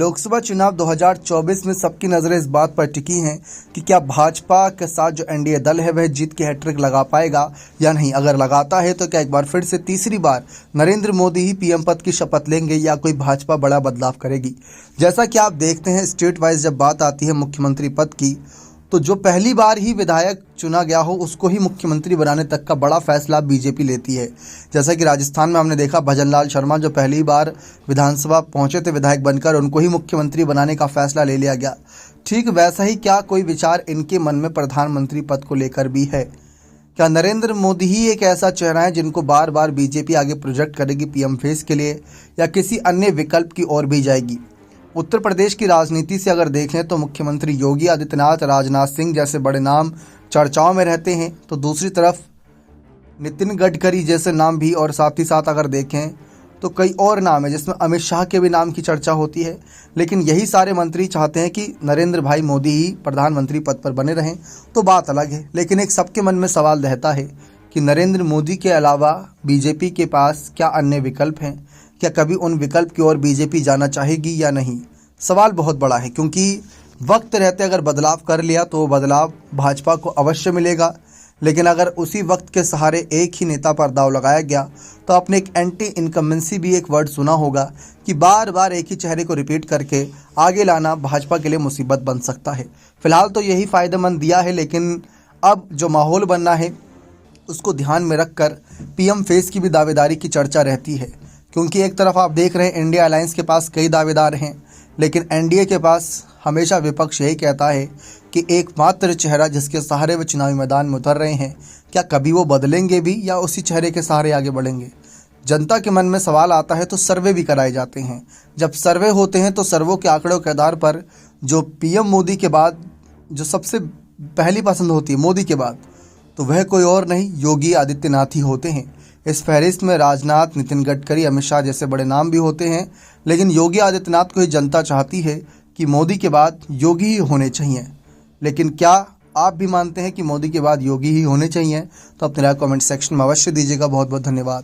लोकसभा चुनाव 2024 में सबकी नज़रें इस बात पर टिकी हैं कि क्या भाजपा के साथ जो एनडीए दल है वह जीत की हैट्रिक लगा पाएगा या नहीं। अगर लगाता है तो क्या एक बार फिर से तीसरी बार नरेंद्र मोदी ही पीएम पद की शपथ लेंगे या कोई भाजपा बड़ा बदलाव करेगी। जैसा कि आप देखते हैं, स्टेट वाइज जब बात आती है मुख्यमंत्री पद की, तो जो पहली बार ही विधायक चुना गया हो उसको ही मुख्यमंत्री बनाने तक का बड़ा फैसला बीजेपी लेती है। जैसा कि राजस्थान में हमने देखा, भजनलाल शर्मा जो पहली बार विधानसभा पहुंचे थे विधायक बनकर, उनको ही मुख्यमंत्री बनाने का फैसला ले लिया गया। ठीक वैसा ही क्या कोई विचार इनके मन में प्रधानमंत्री पद को लेकर भी है? क्या नरेंद्र मोदी ही एक ऐसा चेहरा है जिनको बार बार बीजेपी आगे प्रोजेक्ट करेगी पीएम फेस के लिए, या किसी अन्य विकल्प की ओर भी जाएगी? उत्तर प्रदेश की राजनीति से अगर देखें तो मुख्यमंत्री योगी आदित्यनाथ, राजनाथ सिंह जैसे बड़े नाम चर्चाओं में रहते हैं, तो दूसरी तरफ नितिन गडकरी जैसे नाम भी, और साथ ही साथ अगर देखें तो कई और नाम है जिसमें अमित शाह के भी नाम की चर्चा होती है। लेकिन यही सारे मंत्री चाहते हैं कि नरेंद्र भाई मोदी ही प्रधानमंत्री पद पर बने रहें, तो बात अलग है। लेकिन एक सबके मन में सवाल रहता है कि नरेंद्र मोदी के अलावा बीजेपी के पास क्या अन्य विकल्प हैं? क्या कभी उन विकल्प की ओर बीजेपी जाना चाहेगी या नहीं? सवाल बहुत बड़ा है, क्योंकि वक्त रहते अगर बदलाव कर लिया तो वो बदलाव भाजपा को अवश्य मिलेगा। लेकिन अगर उसी वक्त के सहारे एक ही नेता पर दाव लगाया गया तो आपने एक एंटी इनकम्बेंसी भी एक वर्ड सुना होगा कि बार बार एक ही चेहरे को रिपीट करके आगे लाना भाजपा के लिए मुसीबत बन सकता है। फिलहाल तो यही फ़ायदेमंद दिया है, लेकिन अब जो माहौल बनना है उसको ध्यान में रखकर पीएम फेस की भी दावेदारी की चर्चा रहती है। क्योंकि एक तरफ आप देख रहे हैं इंडिया अलायंस के पास कई दावेदार हैं, लेकिन एनडीए के पास हमेशा विपक्ष यही कहता है कि एकमात्र चेहरा जिसके सहारे वे चुनावी मैदान में उतर रहे हैं, क्या कभी वो बदलेंगे भी या उसी चेहरे के सहारे आगे बढ़ेंगे? जनता के मन में सवाल आता है तो सर्वे भी कराए जाते हैं। जब सर्वे होते हैं तो सर्वों के आंकड़ों के आधार पर जो पीएम मोदी के बाद जो सबसे पहली पसंद होती है मोदी के बाद, तो वह कोई और नहीं योगी आदित्यनाथ ही होते हैं। इस फहरिस्त में राजनाथ, नितिन गडकरी, अमित शाह जैसे बड़े नाम भी होते हैं, लेकिन योगी आदित्यनाथ को ही जनता चाहती है कि मोदी के बाद योगी ही होने चाहिए। लेकिन क्या आप भी मानते हैं कि मोदी के बाद योगी ही होने चाहिए? तो अपने राय कमेंट सेक्शन में अवश्य दीजिएगा। बहुत बहुत धन्यवाद।